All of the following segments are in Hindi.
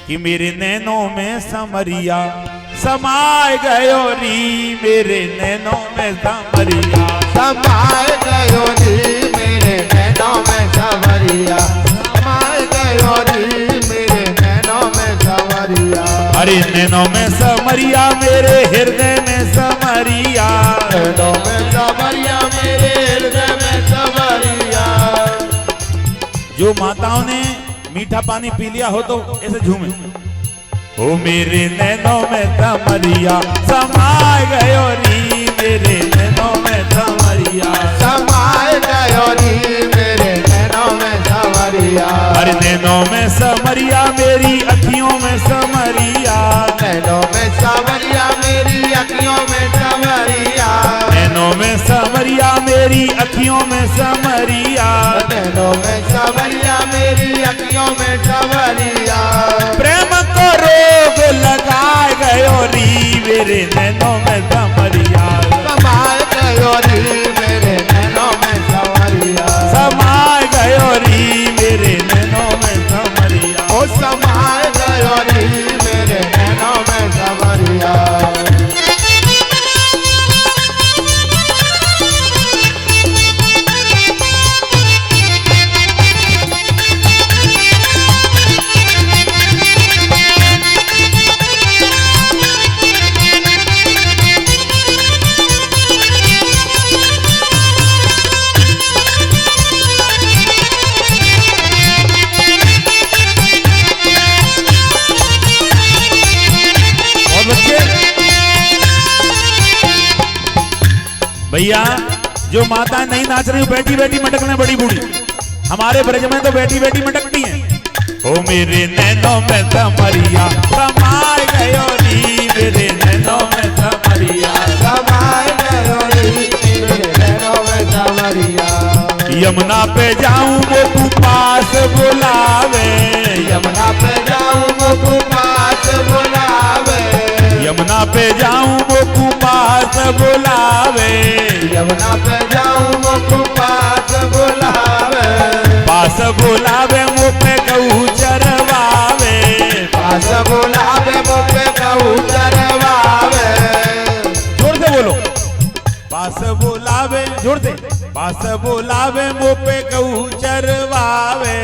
कि मेरे नैनों में समरिया समाए गयो री, मेरे नैनों में समरिया समाए गयो री, मेरे नैनों में समरिया समाए गयो री, मेरे नैनों में समरिया। अरे नैनों में समरिया मेरे हृदय में समरिया, नैनों में समरिया मेरे हृदय में समरिया। जो माताओं ने मीठा पानी पी लिया हो तो ऐसे झूमे, ओ मेरे नैनों में समरिया समाए गयो री, मेरे नैनों में समरिया समाए गयो री, मेरे नैनों में समरिया। अरे नैनों में समरिया मेरी अखियों में समरिया, नैनों में समरिया मेरी अखियों में समरिया। नैनों में समरिया मेरी अखियों में समरिया, नैनों में समरिया मेरी अखियों में समरिया। प्रेम को रोग लगाए गयो री, मेरे नैनों में समरिया समाए गयो री, मेरे नैनों में समरिया समाए गयो री, मेरे नैनों में समरिया। ओ समाए गयो री, मेरे नैनों में समरिया। भैया जो माता नहीं नाच रही बैठी बैठी मटकने बड़ी बूढ़ी, हमारे ब्रज में तो बैठी बैठी मटकती हैं। ओ मेरे नैनों में समरिया समाए गयो री, मेरे नैनों में समरिया समाए गयो री, मेरे नैनों में समरिया। यमुना पे जाऊं वो पास बुलावे, यमुना पे जाऊं वो पास बुलावे, यमुना पे जाऊं वो पास बुलावे, यमुना पे जाऊं वो पास बुलावे। पास बुलावे मुँह पे गऊ चरवावे, पास बुलावे मुँह पे गऊ चरवावे। जोर से बोलो, पास बुलावे, जोर से, पास बुलावे मुँह पे गऊ चरवावे।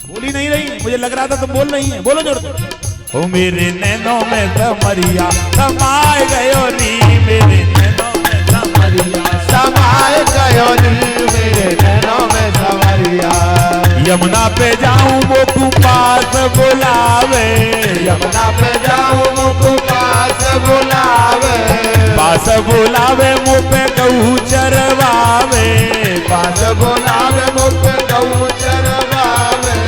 बोली नहीं रही, मुझे लग रहा था तुम बोल रही है, बोलो जोर से। ओ मेरे नैनों में समरिया समाए गयो री, मेरे नैनों में समरिया समाए गयो री, मेरे नैनों में समरिया। यमुना पे जाऊं वो पास बुलावे, यमुना पे जाऊं वो पास बुलावे, पास बुलावे मुँह पे गऊ चरवावे, पास बुलावे मुँह पे गऊ चरवावे।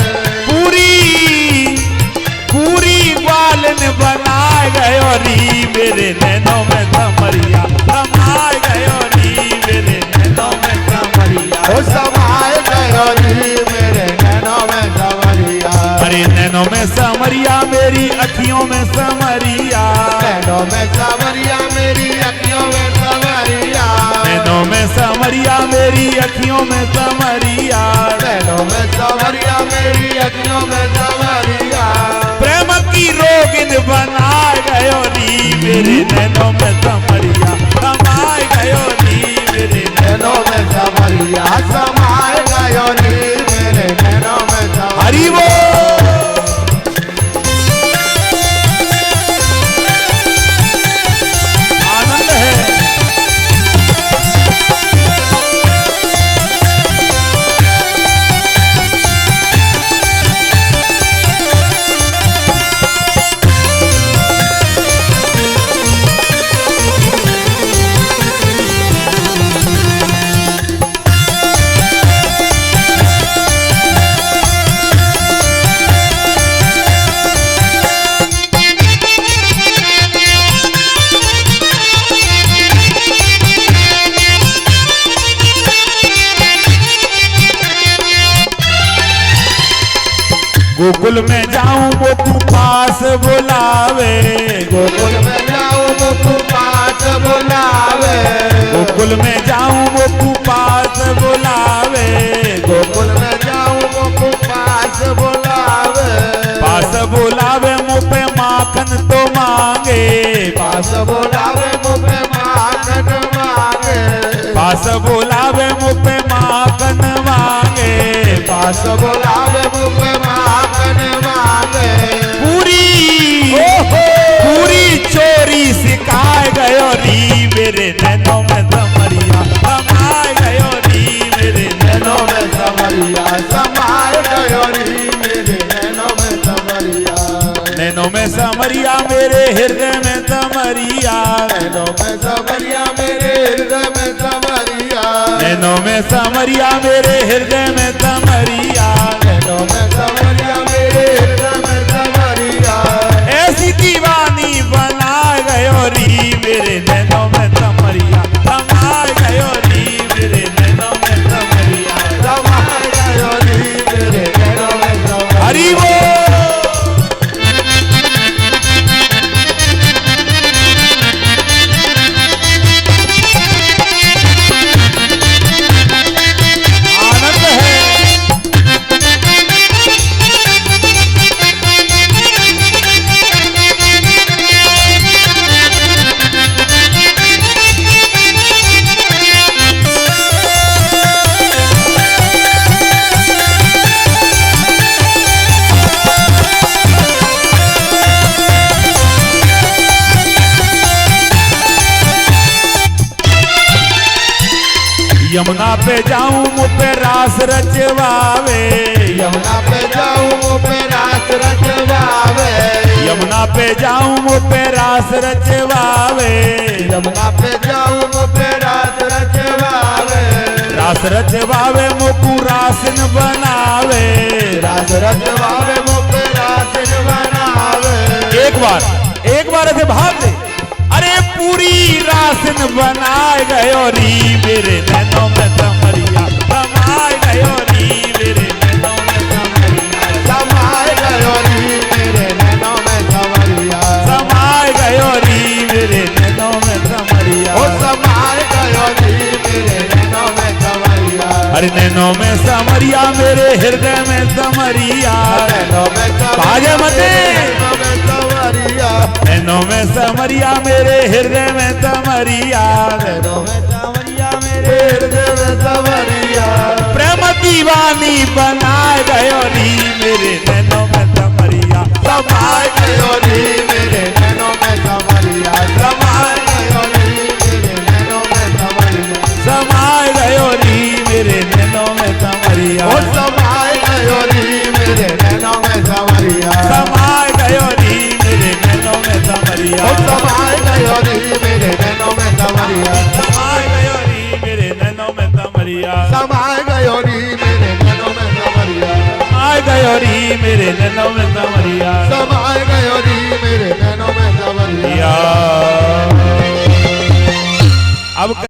पूरी ग्वालन बनाए गयो री, मेरे नैनों में समरिया समाए गयो री, मेरे नैनों में समरिया ओ समाए गयो री, मेरे नैनों में समरिया। अरे नैनों में समरिया मेरी अखियों में समरिया, नैनों में समरिया मेरी अखियों में समरिया। नैनों में समरिया मेरी अखियों में समरिया, नैनों में समरिया मेरी अखियों में समरिया। प्रेम की रोगिन बनाए गयो री, मेरे नैनों में समरिया समाए गयो री, मेरे नैनों में समरिया समाए गयो री, मेरे नैनों में समरिया। हरि वो आनंद है। गोकुल में जाऊं वो पास बुलावे, गोकुल में जाऊं वो पास बुलावे, गोकुल में जाऊं वो पास बुलावे, गोकुल में जाऊं वो पास बुलावे। पास माखन तो मांगे, पास बुलावे मुँह पे माखन मांगे, पास बुलावे मुँह पे माखन मांगे, पास बुलावे मुँह पे माखन मांगे। पूरी चोरी सिखाए गयो री मेरे नैनों में समरिया समाए गयो री मेरे नैनों में समरिया समाए गयो री मेरे नैनों में समरिया। नैनों में समरिया मेरे हृदय में समरिया, नैनों में समरिया मेरे हृदय में समरिया, नैनों में समरिया मेरे हृदय में समरिया, नैनों में समरिया मेरे हृदय में समरिया। ऐसी दीवानी बना गयो री मेरे नैनों में समरिया समाए गयो री मेरे नैनों में समरिया समाए गयो री मेरे नैनों में समरिया। हरि बोल। यमुना पे जाऊं मुँह पे रास रचवावे, यमुना पे जाऊं मुँह पे रास रचवावे, यमुना पे जाऊं मुँह पे रास रचवावे, यमुना पे जाऊं मुँह पे रास रचवावे, रास रचवावे मुकु रासन बनावे, रास रचवावे मुँह पे रासन बनावे। एक बार ऐसे भाग दे। अरे पूरी रासन बनाए गयो री मेरे नैनों में समरिया समाए गयो री मेरे नैनों में समरिया समाए गयो री मेरे नैनों में समरिया, समाए गयो री मेरे नैनों में समरिया। ओ समाए गयो री मेरे नैनों में समरिया। अरे नैनों में समरिया मेरे हृदय में समरिया, नैनों में भागे मते नैनों में समरिया, नैनों में समरिया मेरे हृदय में समरिया, नैनों में समरिया मेरे हृदय में समरिया। प्रेम दीवानी बनाए गयो री मेरे नैनों में समरिया समाए गयो री मेरे नैनों में समरिया, समाए गयो री मेरे नैनों में समरिया, समाए गयो री मेरे नैनों में समरिया। ओ समाए गयो री मेरे नैनों में समरिया, समाए गयो री मेरे नैनों में समरिया, ओ समाए गयो री मेरे नैनों में समरिया, समाए गयो री मेरे नैनों में समरिया, समाए गयो री मेरे नैनों में समरिया, समाए गयो री मेरे नैनों में समरिया, समाए गयो